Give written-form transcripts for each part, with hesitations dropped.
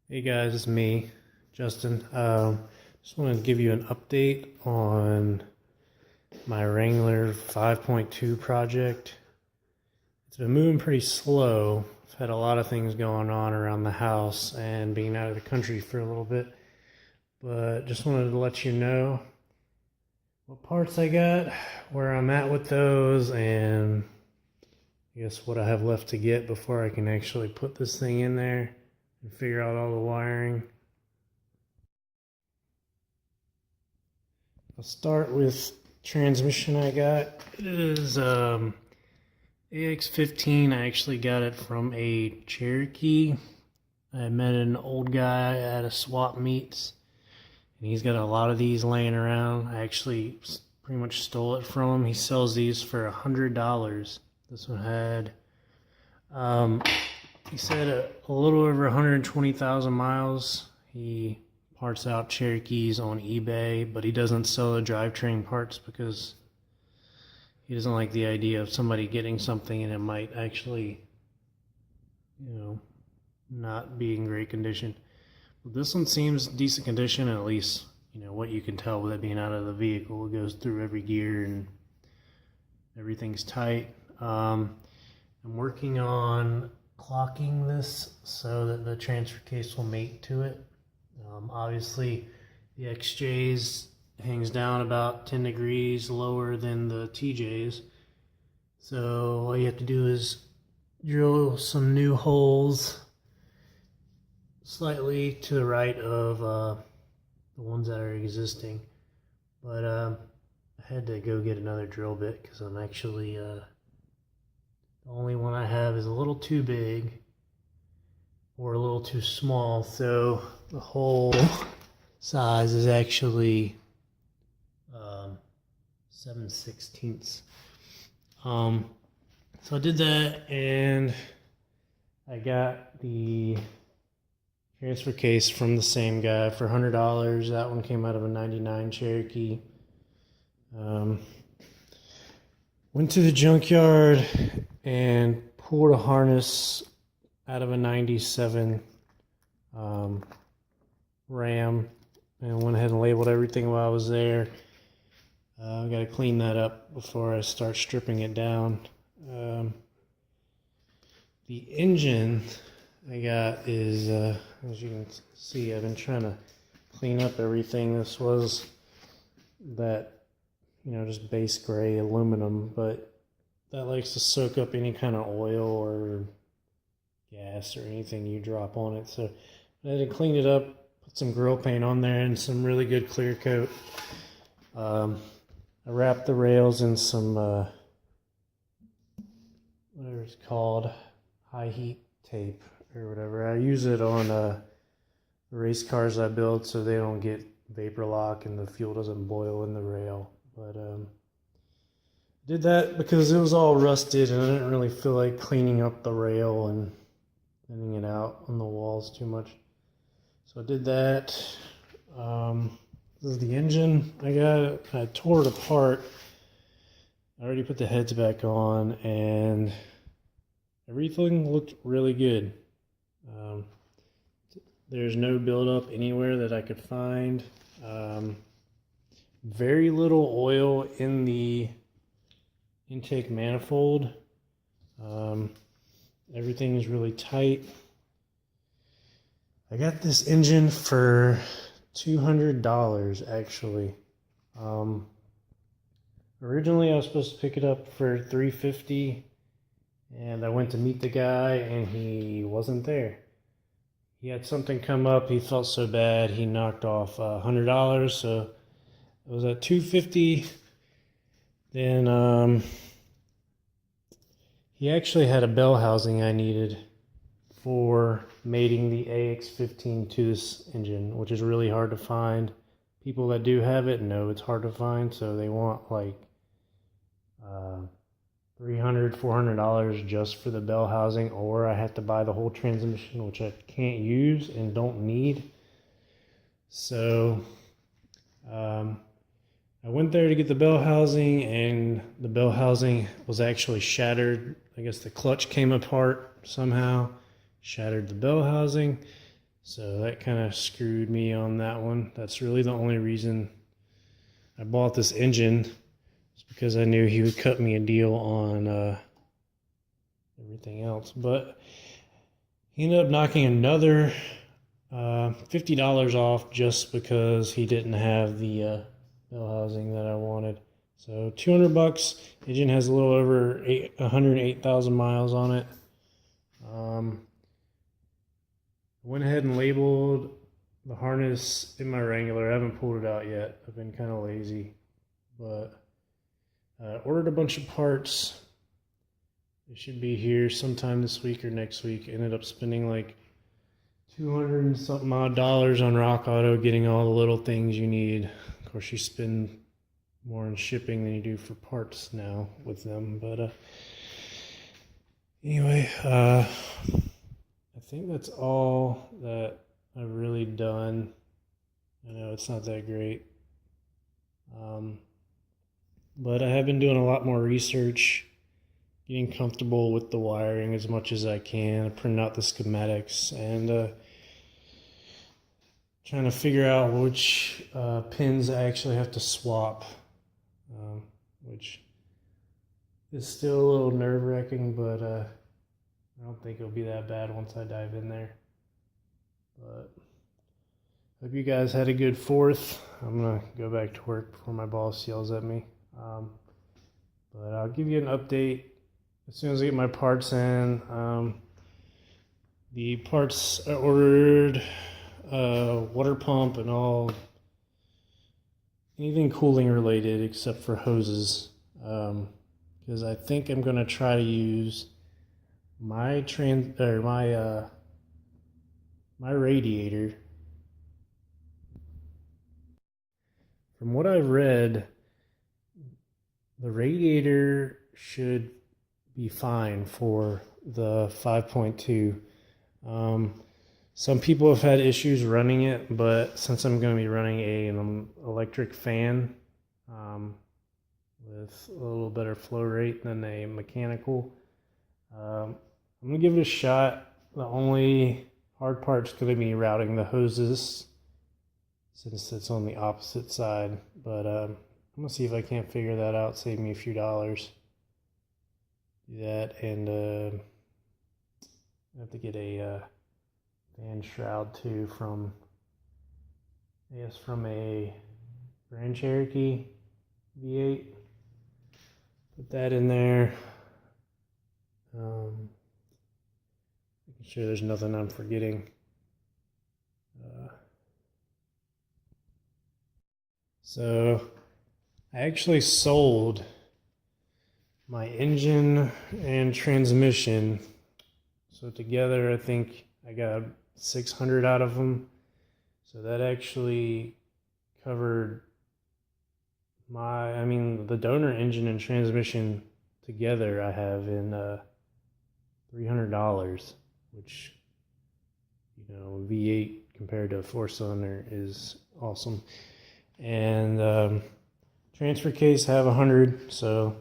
Hey guys, it's me, Justin. Just wanted to give you an update on my Wrangler 5.2 project. It's been moving pretty slow. I've had a lot of things going on around the house and being out of the country for a little bit, but just wanted to let you know what parts I got, where I'm at with those, and I guess what I have left to get before I can actually put this thing in there and figure out all the wiring. I'll start with transmission I got. It is AX15. I actually got it from a Cherokee. I met an old guy at a swap meets, and he's got a lot of these laying around. I actually pretty much stole it from him. He sells these for $100. This one had he said a little over 120,000 miles. He parts out Cherokees on eBay, but he doesn't sell the drivetrain parts because he doesn't like the idea of somebody getting something and it might actually, not be in great condition. But this one seems decent condition, at least, what you can tell with it being out of the vehicle. It goes through every gear and everything's tight. I'm working on clocking this so that the transfer case will mate to it. Obviously the XJs hangs down about 10 degrees lower than the TJs, so all you have to do is drill some new holes slightly to the right of the ones that are existing. But I had to go get another drill bit because I'm actually the only one I have is a little too big or a little too small, so the hole size is actually 7/16. So I did that, and I got the transfer case from the same guy for $100. That one came out of a 99 Cherokee. Went to the junkyard and pulled a harness out of a 97 Ram and went ahead and labeled everything while I was there. I got to clean that up before I start stripping it down. The engine I got is, as you can see, I've been trying to clean up everything. This was that, just base gray aluminum, but that likes to soak up any kind of oil or gas or anything you drop on it. So I had to clean it up, put some grill paint on there and some really good clear coat. I wrapped the rails in some whatever it's called, high heat tape or whatever. I use it on the race cars I build so they don't get vapor lock and the fuel doesn't boil in the rail. But did that because it was all rusted and I didn't really feel like cleaning up the rail and thinning it out on the walls too much. So I did that. This is the engine. I tore it apart. I already put the heads back on and everything looked really good. There's no buildup anywhere that I could find. Very little oil in the intake manifold. Everything is really tight. I got this engine for $200 actually. Originally I was supposed to pick it up for $350 and I went to meet the guy and he wasn't there. He had something come up, he felt so bad, he knocked off $100, so it was at $250. Then he actually had a bell housing I needed for mating the AX15 to this engine, which is really hard to find. People that do have it know it's hard to find, so they want like $300, $400 just for the bell housing, or I have to buy the whole transmission, which I can't use and don't need. So I went there to get the bell housing, and the bell housing was actually shattered. I guess the clutch came apart somehow, shattered the bell housing. So that kind of screwed me on that one. That's really the only reason I bought this engine, is because I knew he would cut me a deal on everything else. But he ended up knocking another $50 off just because he didn't have the bell housing that I wanted. So $200. Engine has a little over 108,000 miles on it. Went ahead and labeled the harness in my Wrangler. I haven't pulled it out yet. I've been kind of lazy, but ordered a bunch of parts. It should be here sometime this week or next week. Ended up spending like 200 and something odd dollars on Rock Auto, getting all the little things you need. Of course, you spend more on shipping than you do for parts now with them. But anyway, I think that's all that I've really done. I know it's not that great. But I have been doing a lot more research, getting comfortable with the wiring as much as I can, print out the schematics, and trying to figure out which pins I actually have to swap, which is still a little nerve-wracking, but I don't think it'll be that bad once I dive in there. But hope you guys had a good 4th. I'm gonna go back to work before my boss yells at me. But I'll give you an update as soon as I get my parts in. The parts I ordered, water pump and all, anything cooling related except for hoses, because I think I'm gonna try to use my my radiator. From what I've read, the radiator should be fine for the 5.2. Some people have had issues running it, but since I'm going to be running an electric fan with a little better flow rate than a mechanical, I'm going to give it a shot. The only hard part's going to be routing the hoses since it's on the opposite side, but I'm going to see if I can't figure that out, save me a few dollars. Do that, and I have to get a fan shroud too from a Grand Cherokee V8. Put that in there. Making sure there's nothing I'm forgetting. So I actually sold my engine and transmission. So together I think I got 600 out of them. So that actually covered the donor engine and transmission together I have in $300, which, V8 compared to a 4-cylinder is awesome. And transfer case I have 100, so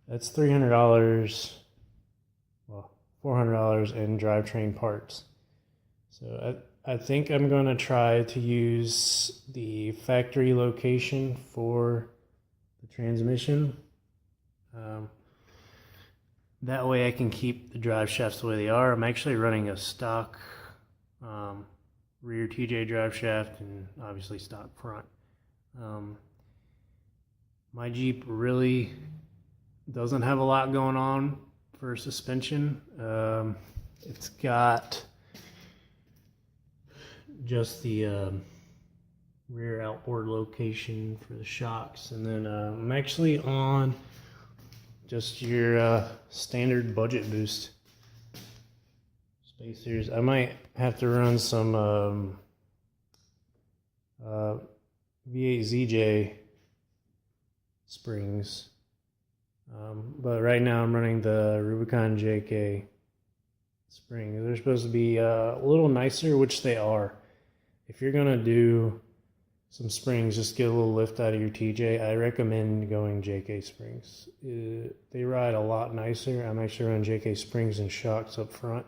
that's $300, well, $400 in drivetrain parts. So I think I'm going to try to use the factory location for the transmission. That way I can keep the drive shafts the way they are. I'm actually running a stock rear TJ drive shaft and obviously stock front. My Jeep really doesn't have a lot going on for suspension. It's got just the rear outboard location for the shocks, and then I'm actually on just your standard budget boost spacers. I might have to run some V8 ZJ springs, but right now I'm running the Rubicon JK springs. They're supposed to be a little nicer, which they are. If you're gonna do some springs, just get a little lift out of your TJ. I recommend going JK springs. They ride a lot nicer. I'm actually running JK springs and shocks up front.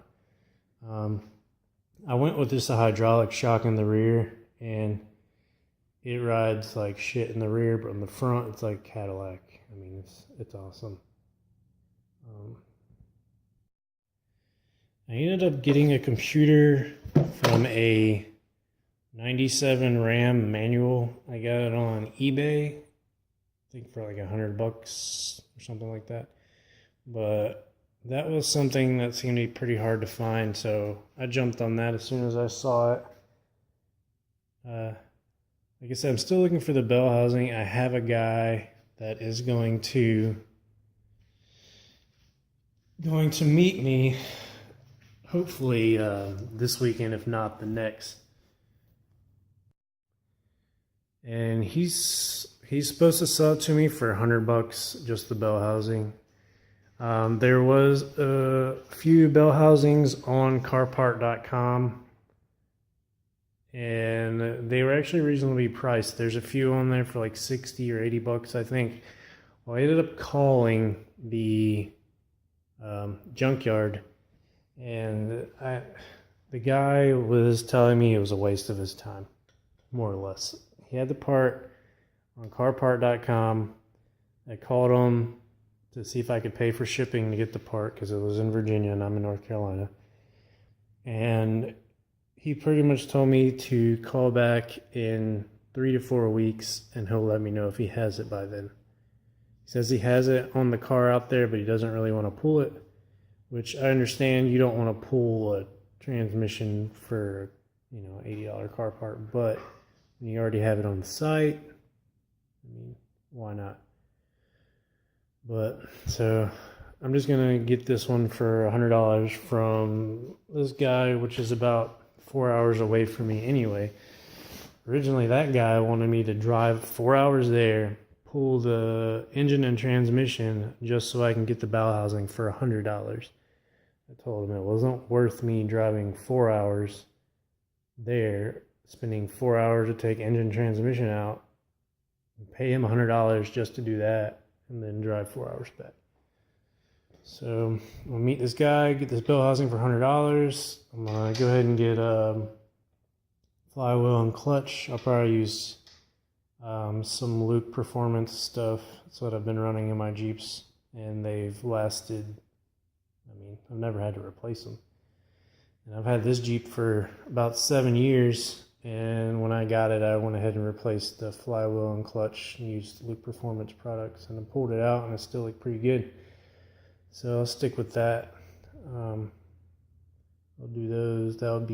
I went with just a hydraulic shock in the rear, and it rides like shit in the rear, but in the front it's like Cadillac. I mean, it's awesome. I ended up getting a computer from a 97 Ram manual. I got it on eBay, I think for like $100 or something like that. But that was something that seemed to be pretty hard to find, so I jumped on that as soon as I saw it. Like I said, I'm still looking for the bell housing. I have a guy that is going to meet me hopefully this weekend, if not the next. And he's supposed to sell it to me for $100, just the bell housing. There was a few bell housings on carpart.com, and they were actually reasonably priced. There's a few on there for like $60 or $80, I think. Well, I ended up calling the junkyard, and the guy was telling me it was a waste of his time, more or less. He had the part on carpart.com. I called him to see if I could pay for shipping to get the part, because it was in Virginia and I'm in North Carolina. And he pretty much told me to call back in 3 to 4 weeks and he'll let me know if he has it by then. He says he has it on the car out there, but he doesn't really want to pull it, which I understand. You don't want to pull a transmission for, $80 car part, but when you already have it on the site, I mean, why not? But so I'm just gonna get this one for $100 from this guy, which is about 4 hours away from me anyway. Originally, that guy wanted me to drive 4 hours there, pull the engine and transmission just so I can get the bell housing for $100. I told him it wasn't worth me driving 4 hours there, spending 4 hours to take engine transmission out, and pay him $100 just to do that, and then drive 4 hours back. So I'll meet this guy, get this bell housing for $100. I'm gonna go ahead and get flywheel and clutch. I'll probably use some Luke Performance stuff. That's what I've been running in my Jeeps, and they've lasted. I mean, I've never had to replace them. And I've had this Jeep for about 7 years, and when I got it, I went ahead and replaced the flywheel and clutch and used Luke Performance products, and I pulled it out and it still looked pretty good. So I'll stick with that. I'll do those. It'll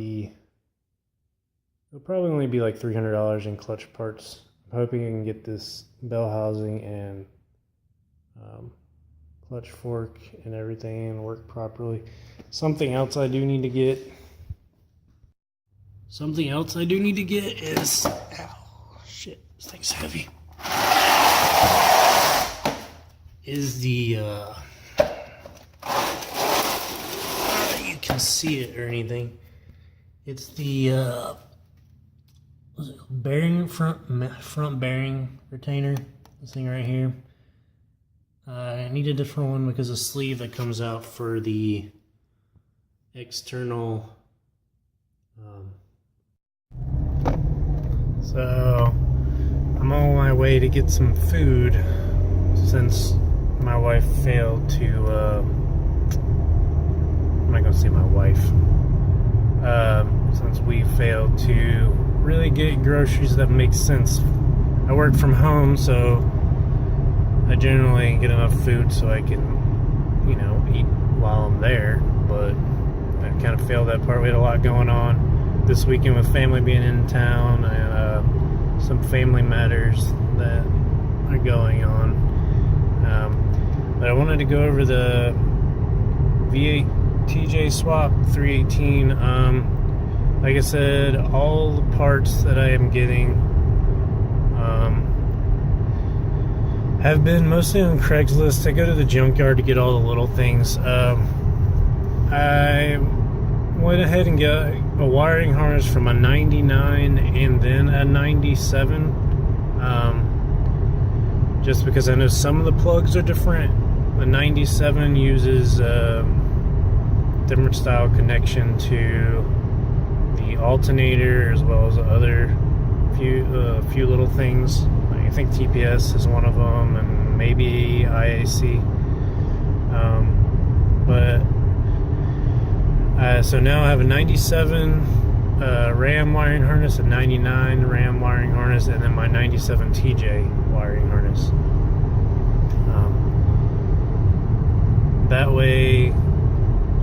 probably only be like $300 in clutch parts. I'm hoping I can get this bell housing and clutch fork and everything and work properly. Something else I do need to get is, ow, shit, this thing's heavy, is the, you can see it or anything. It's the, what's it called? Bearing, front bearing retainer, this thing right here. I need a different one because the sleeve that comes out for the external, so I'm on my way to get some food since my wife failed to, I'm not gonna say my wife, since we failed to really get groceries that make sense. I work from home, so I generally get enough food so I can, eat while I'm there, but I kind of failed that part. We had a lot going on this weekend with family being in town and some family matters that are going on. But I wanted to go over the V8 TJ Swap 318. Like I said, all the parts that I am getting have been mostly on Craigslist. I go to the junkyard to get all the little things. I went ahead and got a wiring harness from a 99 and then a 97. Just because I know some of the plugs are different. The 97 uses different style connection to alternator as well as other few little things. I think TPS is one of them, and maybe IAC. So now I have a 97 RAM wiring harness, a 99 RAM wiring harness, and then my 97 TJ wiring harness. That way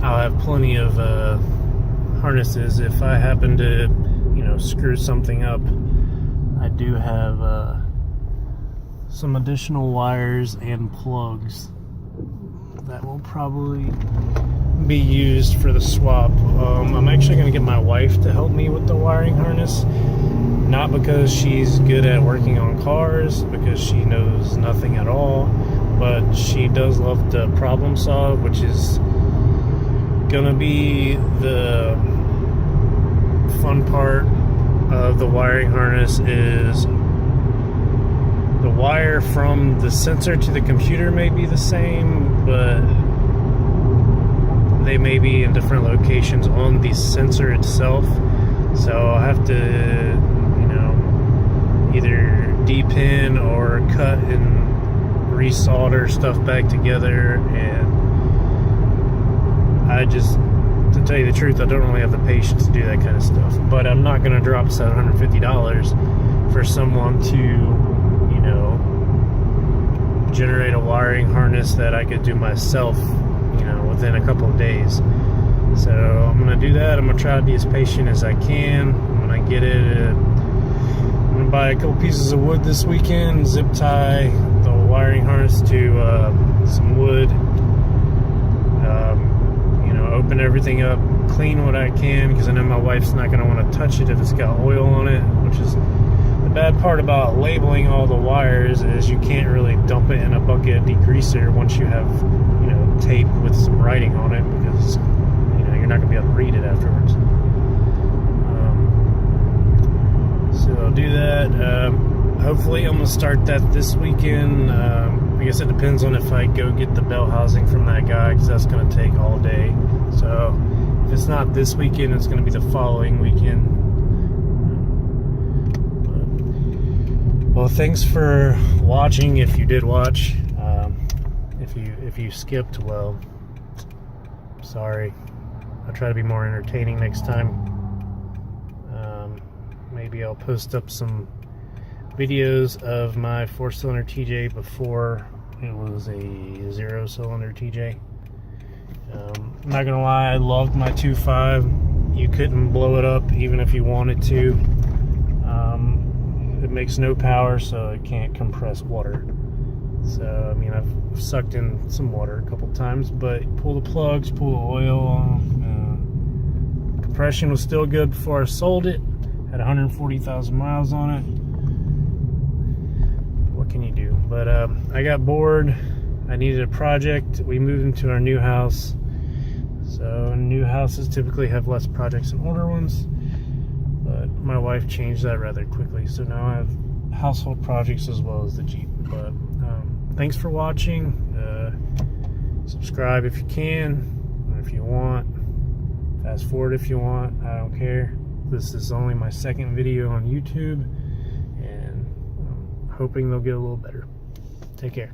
I'll have plenty of harnesses. If I happen to, screw something up, I do have some additional wires and plugs that will probably be used for the swap. I'm actually going to get my wife to help me with the wiring harness, not because she's good at working on cars, because she knows nothing at all, but she does love to problem solve, which is going to be the fun part of the wiring harness. Is the wire from the sensor to the computer may be the same, but they may be in different locations on the sensor itself. So I'll have to, either depin or cut and resolder stuff back together. And to tell you the truth, I don't really have the patience to do that kind of stuff. But I'm not going to drop $750 for someone to, generate a wiring harness that I could do myself, within a couple of days. So I'm going to do that. I'm going to try to be as patient as I can. I'm going to get it. I'm going to buy a couple pieces of wood this weekend, zip tie the wiring harness to some wood, open everything up, clean what I can, because I know my wife's not going to want to touch it if it's got oil on it, which is the bad part about labeling all the wires, is you can't really dump it in a bucket of degreaser once you have, tape with some writing on it, because, you're not going to be able to read it afterwards. So I'll do that. Hopefully I'm going to start that this weekend. I guess it depends on if I go get the belt housing from that guy, because that's going to take all day. So if it's not this weekend, it's going to be the following weekend. Well, thanks for watching. If you did watch, if you skipped, well, sorry. I'll try to be more entertaining next time. Maybe I'll post up some videos of my 4-cylinder TJ before it was a 0-cylinder TJ. I'm not gonna lie, I loved my 2.5. You couldn't blow it up even if you wanted to. It makes no power, so it can't compress water. So, I've sucked in some water a couple times, but pull the plugs, pull the oil. Compression was still good before I sold it. Had 140,000 miles on it. What can you do? But I got bored. I needed a project. We moved into our new house. So new houses typically have less projects than older ones. But my wife changed that rather quickly. So now I have household projects as well as the Jeep. But thanks for watching. Subscribe if you can, or if you want. Fast forward if you want. I don't care. This is only my second video on YouTube, and I'm hoping they'll get a little better. Take care.